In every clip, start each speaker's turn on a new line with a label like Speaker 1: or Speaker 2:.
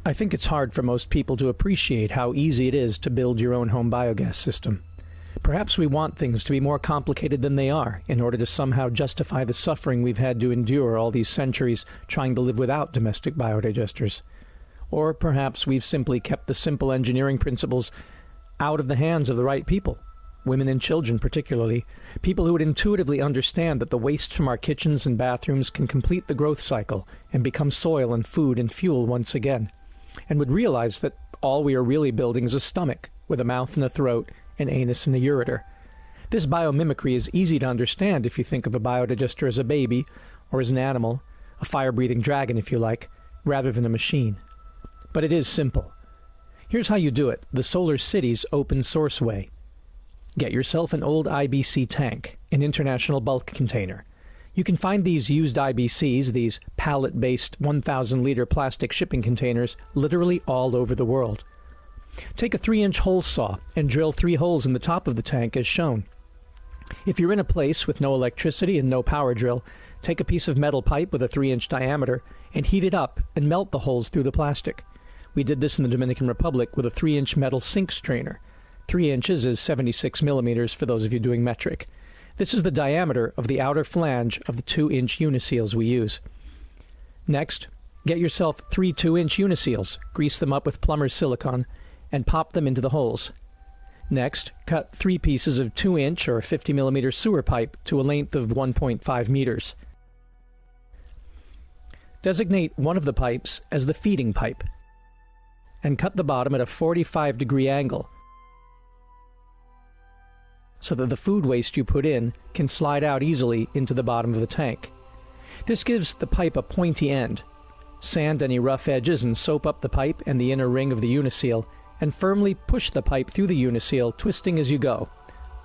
Speaker 1: I think it's hard for most people to appreciate how easy it is to build your own home biogas system. Perhaps we want things to be more complicated than they are in order to somehow justify the suffering we've had to endure all these centuries trying to live without domestic biodigesters. Or perhaps we've simply kept the simple engineering principles out of the hands of the right people, women and children particularly, people who would intuitively understand that the waste from our kitchens and bathrooms can complete the growth cycle and become soil and food and fuel once again, and would realize that all we are really building is a stomach with a mouth and a throat, an anus and a ureter. This biomimicry is easy to understand if you think of a biodigester as a baby, or as an animal, a fire-breathing dragon if you like, rather than a machine. But it is simple. Here's how you do it the Solar City's open source way. Get yourself an old IBC tank, an international bulk container. You can find these used IBCs, these pallet-based 1,000-liter plastic shipping containers, literally all over the world. Take a 3-inch hole saw and drill 3 holes in the top of the tank as shown. If you're in a place with no electricity and no power drill, take a piece of metal pipe with a 3-inch diameter and heat it up and melt the holes through the plastic. We did this in the Dominican Republic with a 3-inch metal sink strainer. 3 inches is 76 millimeters for those of you doing metric. This is the diameter of the outer flange of the 2-inch uniseals we use. Next, get yourself 3 2-inch uniseals, grease them up with plumber's silicone, and pop them into the holes. Next, cut 3 pieces of 2-inch or 50 millimeter sewer pipe to a length of 1.5 meters. Designate one of the pipes as the feeding pipe, and cut the bottom at a 45-degree angle, so that the food waste you put in can slide out easily into the bottom of the tank. This gives the pipe a pointy end. Sand any rough edges and soap up the pipe and the inner ring of the uniseal, and firmly push the pipe through the uniseal, twisting as you go,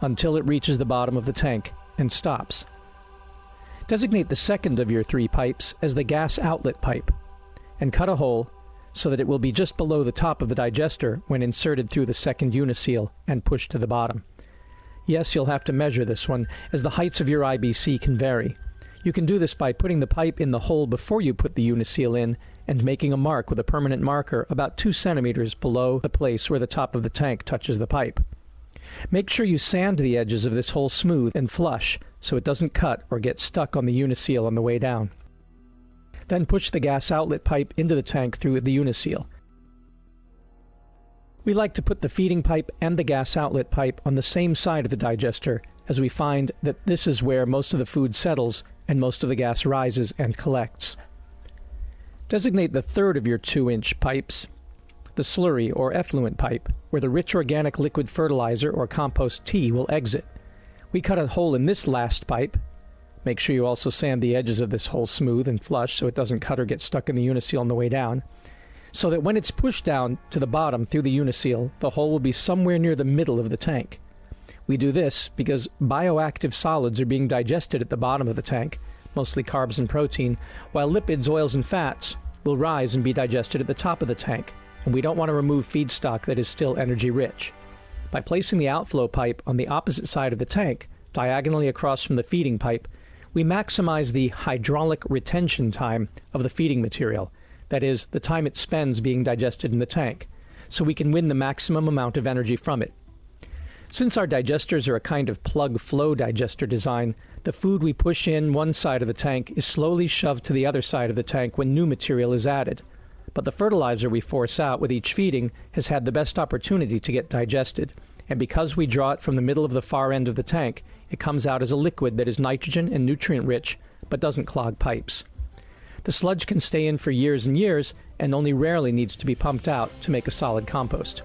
Speaker 1: until it reaches the bottom of the tank and stops. Designate the second of your 3 pipes as the gas outlet pipe, and cut a hole so that it will be just below the top of the digester when inserted through the second uniseal and pushed to the bottom. Yes, you'll have to measure this one, as the heights of your IBC can vary. You can do this by putting the pipe in the hole before you put the uniseal in and making a mark with a permanent marker about 2 centimeters below the place where the top of the tank touches the pipe. Make sure you sand the edges of this hole smooth and flush so it doesn't cut or get stuck on the uniseal on the way down. Then push the gas outlet pipe into the tank through the uniseal. We like to put the feeding pipe and the gas outlet pipe on the same side of the digester, as we find that this is where most of the food settles and most of the gas rises and collects. Designate the third of your 2-inch pipes, the slurry or effluent pipe, where the rich organic liquid fertilizer or compost tea will exit. We cut a hole in this last pipe. Make sure you also sand the edges of this hole smooth and flush so it doesn't cut or get stuck in the uniseal on the way down, so that when it's pushed down to the bottom through the uniseal, the hole will be somewhere near the middle of the tank. We do this because bioactive solids are being digested at the bottom of the tank, mostly carbs and protein, while lipids, oils, and fats will rise and be digested at the top of the tank, and we don't want to remove feedstock that is still energy-rich. By placing the outflow pipe on the opposite side of the tank, diagonally across from the feeding pipe, we maximize the hydraulic retention time of the feeding material, that is, the time it spends being digested in the tank, so we can win the maximum amount of energy from it. Since our digesters are a kind of plug-flow digester design, the food we push in one side of the tank is slowly shoved to the other side of the tank when new material is added. But the fertilizer we force out with each feeding has had the best opportunity to get digested, and because we draw it from the middle of the far end of the tank, it comes out as a liquid that is nitrogen and nutrient-rich, but doesn't clog pipes. The sludge can stay in for years and years, and only rarely needs to be pumped out to make a solid compost.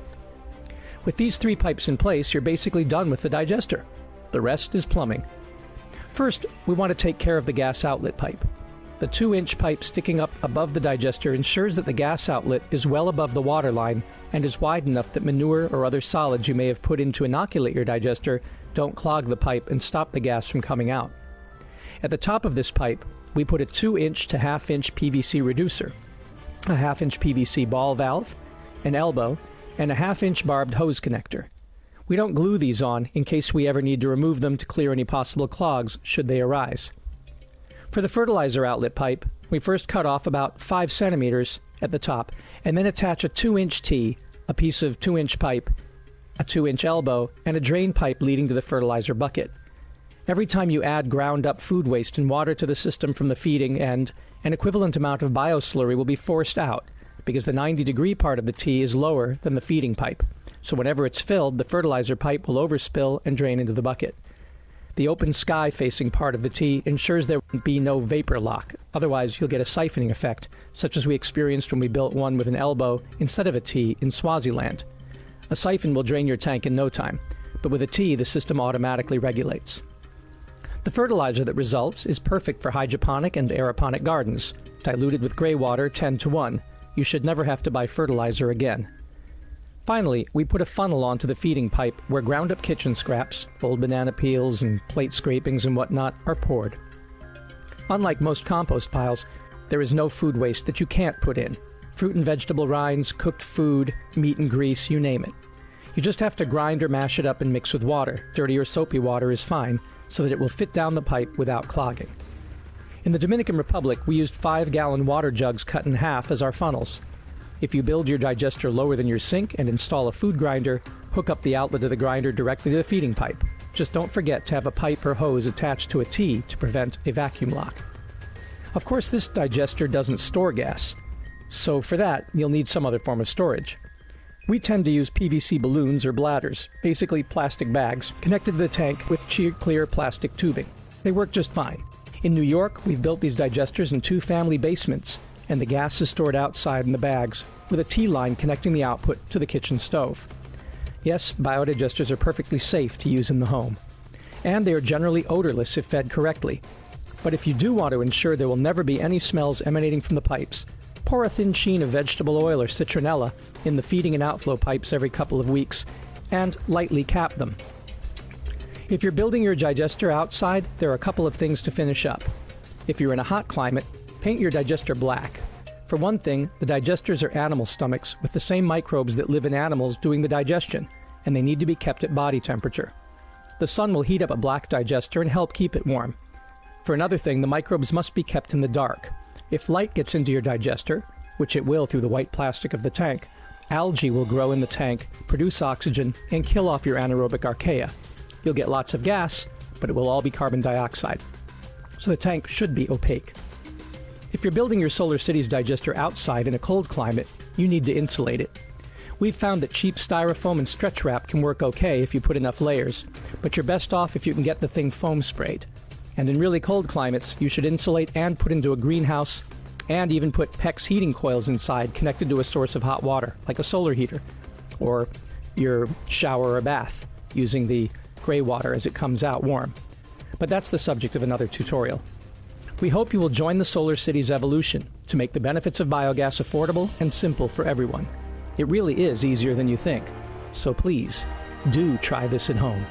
Speaker 1: With these 3 pipes in place, you're basically done with the digester. The rest is plumbing. First, we want to take care of the gas outlet pipe. The 2-inch pipe sticking up above the digester ensures that the gas outlet is well above the water line and is wide enough that manure or other solids you may have put in to inoculate your digester don't clog the pipe and stop the gas from coming out. At the top of this pipe, we put a 2-inch to 1/2-inch PVC reducer, a 1/2-inch PVC ball valve, an elbow, and a 1/2-inch barbed hose connector. We don't glue these on in case we ever need to remove them to clear any possible clogs should they arise. For the fertilizer outlet pipe, we first cut off about 5 centimeters at the top, and then attach a 2-inch T, a piece of 2-inch pipe, a 2-inch elbow, and a drain pipe leading to the fertilizer bucket. Every time you add ground-up food waste and water to the system from the feeding end, an equivalent amount of bioslurry will be forced out, because the 90-degree part of the T is lower than the feeding pipe. So whenever it's filled, the fertilizer pipe will overspill and drain into the bucket. The open sky-facing part of the T ensures there will be no vapor lock. Otherwise, you'll get a siphoning effect, such as we experienced when we built one with an elbow instead of a T in Swaziland. A siphon will drain your tank in no time, but with a T, the system automatically regulates. The fertilizer that results is perfect for hydroponic and aeroponic gardens, diluted with gray water 10:1. You should never have to buy fertilizer again. Finally, we put a funnel onto the feeding pipe where ground-up kitchen scraps, old banana peels and plate scrapings and whatnot, are poured. Unlike most compost piles, there is no food waste that you can't put in. Fruit and vegetable rinds, cooked food, meat and grease, you name it. You just have to grind or mash it up and mix with water. Dirty or soapy water is fine, so that it will fit down the pipe without clogging. In the Dominican Republic, we used 5-gallon water jugs cut in half as our funnels. If you build your digester lower than your sink and install a food grinder, hook up the outlet of the grinder directly to the feeding pipe. Just don't forget to have a pipe or hose attached to a T to prevent a vacuum lock. Of course, this digester doesn't store gas, so for that, you'll need some other form of storage. We tend to use PVC balloons or bladders, basically plastic bags, connected to the tank with clear plastic tubing. They work just fine. In New York, we've built these digesters in 2 family basements, and the gas is stored outside in the bags, with a T-line connecting the output to the kitchen stove. Yes, biodigesters are perfectly safe to use in the home. And they are generally odorless if fed correctly. But if you do want to ensure there will never be any smells emanating from the pipes, pour a thin sheen of vegetable oil or citronella in the feeding and outflow pipes every couple of weeks, and lightly cap them. If you're building your digester outside, there are a couple of things to finish up. If you're in a hot climate, paint your digester black. For one thing, the digesters are animal stomachs with the same microbes that live in animals doing the digestion, and they need to be kept at body temperature. The sun will heat up a black digester and help keep it warm. For another thing, the microbes must be kept in the dark. If light gets into your digester, which it will through the white plastic of the tank, algae will grow in the tank, produce oxygen, and kill off your anaerobic archaea. You'll get lots of gas, but it will all be carbon dioxide. So the tank should be opaque. If you're building your Solar Cities digester outside in a cold climate, you need to insulate it. We've found that cheap styrofoam and stretch wrap can work okay if you put enough layers, but you're best off if you can get the thing foam sprayed. And in really cold climates, you should insulate and put into a greenhouse, and even put PEX heating coils inside connected to a source of hot water, like a solar heater, or your shower or bath, using the gray water as it comes out warm. But that's the subject of another tutorial. We hope you will join the Solar Cities evolution to make the benefits of biogas affordable and simple for everyone. It really is easier than you think. So please, do try this at home.